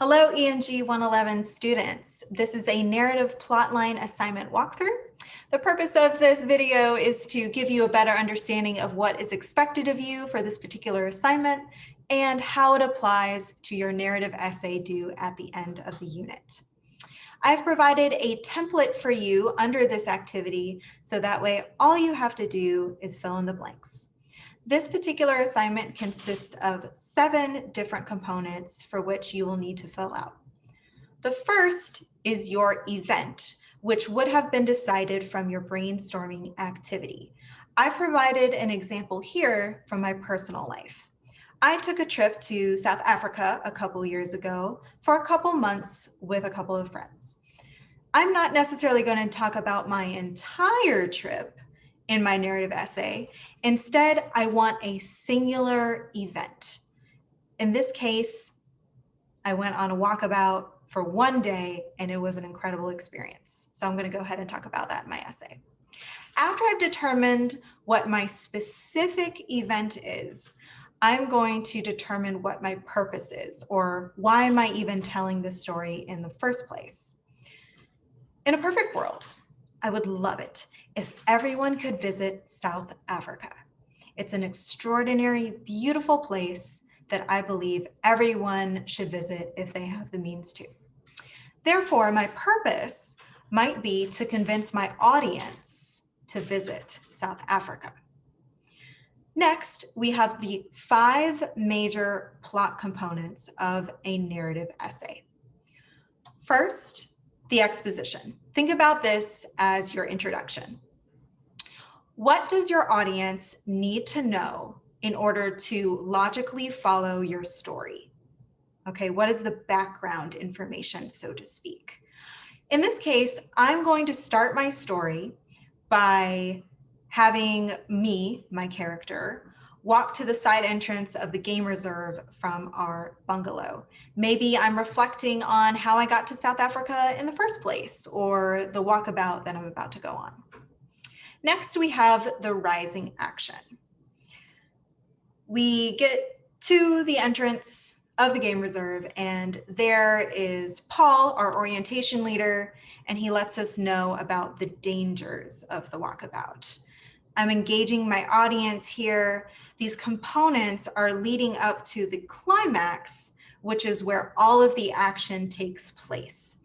Hello, ENG 111 students. This is a narrative plotline assignment walkthrough. The purpose of this video is to give you a better understanding of what is expected of you for this particular assignment and how it applies to your narrative essay due at the end of the unit. I've provided a template for you under this activity, so that way all you have to do is fill in the blanks. This particular assignment consists of 7 different components for which you will need to fill out. The first is your event, which would have been decided from your brainstorming activity. I've provided an example here from my personal life. I took a trip to South Africa a couple years ago for a couple months with a couple of friends. I'm not necessarily going to talk about my entire trip in my narrative essay. Instead, I want a singular event. In this case, I went on a walkabout for one day and it was an incredible experience. So I'm going to go ahead and talk about that in my essay. After I've determined what my specific event is, I'm going to determine what my purpose is, or why am I even telling this story in the first place. In a perfect world, I would love it if everyone could visit South Africa. It's an extraordinary, beautiful place that I believe everyone should visit if they have the means to. Therefore, my purpose might be to convince my audience to visit South Africa. Next, we have the 5 major plot components of a narrative essay. First, the exposition. Think about this as your introduction. What does your audience need to know in order to logically follow your story? Okay, what is the background information, so to speak? In this case, I'm going to start my story by having me, my character, walk to the side entrance of the game reserve from our bungalow. Maybe I'm reflecting on how I got to South Africa in the first place, or the walkabout that I'm about to go on. Next, we have the rising action. We get to the entrance of the game reserve, and there is Paul, our orientation leader, and he lets us know about the dangers of the walkabout. I'm engaging my audience here. These components are leading up to the climax, which is where all of the action takes place.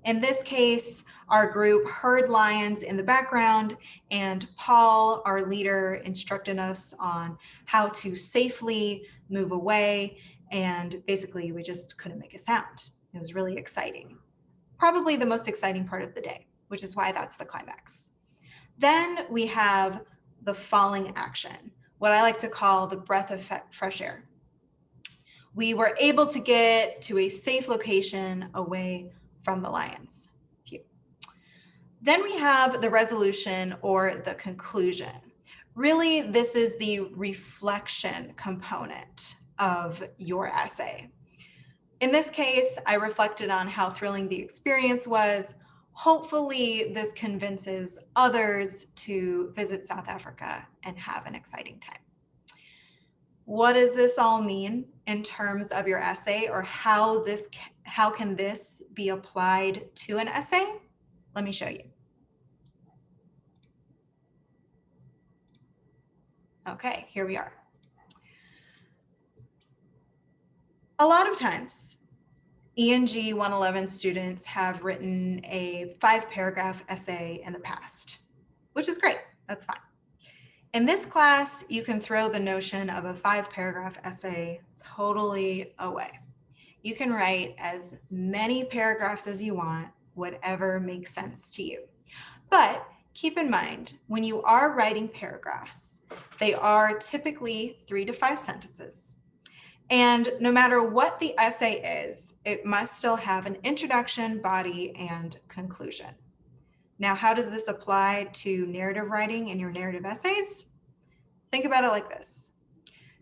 In this case, our group heard lions in the background, and Paul, our leader, instructed us on how to safely move away, and basically we just couldn't make a sound. It was really exciting. Probably the most exciting part of the day, which is why that's the climax. Then we have the falling action, what I like to call the breath of fresh air. We were able to get to a safe location away from the lions. Phew. Then we have the resolution, or the conclusion. Really, this is the reflection component of your essay. In this case, I reflected on how thrilling the experience was. Hopefully, this convinces others to visit South Africa and have an exciting time. What does this all mean in terms of your essay, or how can this be applied to an essay? Let me show you. Okay, here we are. A lot of times, ENG 111 students have written a 5-paragraph essay in the past, which is great, that's fine. In this class, you can throw the notion of a 5-paragraph essay totally away. You can write as many paragraphs as you want, whatever makes sense to you. But keep in mind, when you are writing paragraphs, they are typically 3 to 5 sentences. And no matter what the essay is, it must still have an introduction, body, and conclusion. Now, how does this apply to narrative writing in your narrative essays? Think about it like this.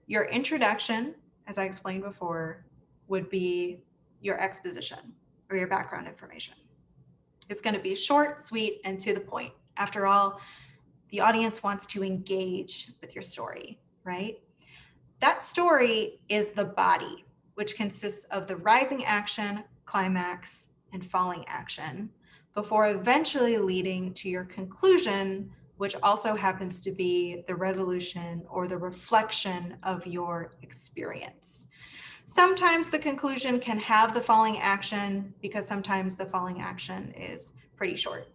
Your introduction, as I explained before, would be your exposition, or your background information. It's going to be short, sweet, and to the point. After all, the audience wants to engage with your story, right? That story is the body. which consists of the rising action, climax, and falling action, before eventually leading to your conclusion, which also happens to be the resolution or the reflection of your experience. Sometimes the conclusion can have the falling action because sometimes the falling action is pretty short.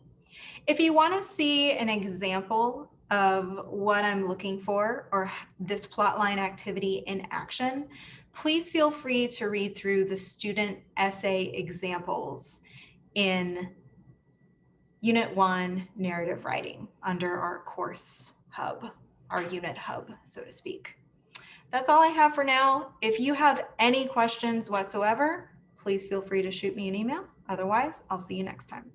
If you want to see an example of what I'm looking for or this plotline activity in action, please feel free to read through the student essay examples in Unit 1 narrative writing under our course hub, our unit hub, so to speak. That's all I have for now. If you have any questions whatsoever, please feel free to shoot me an email. Otherwise, I'll see you next time.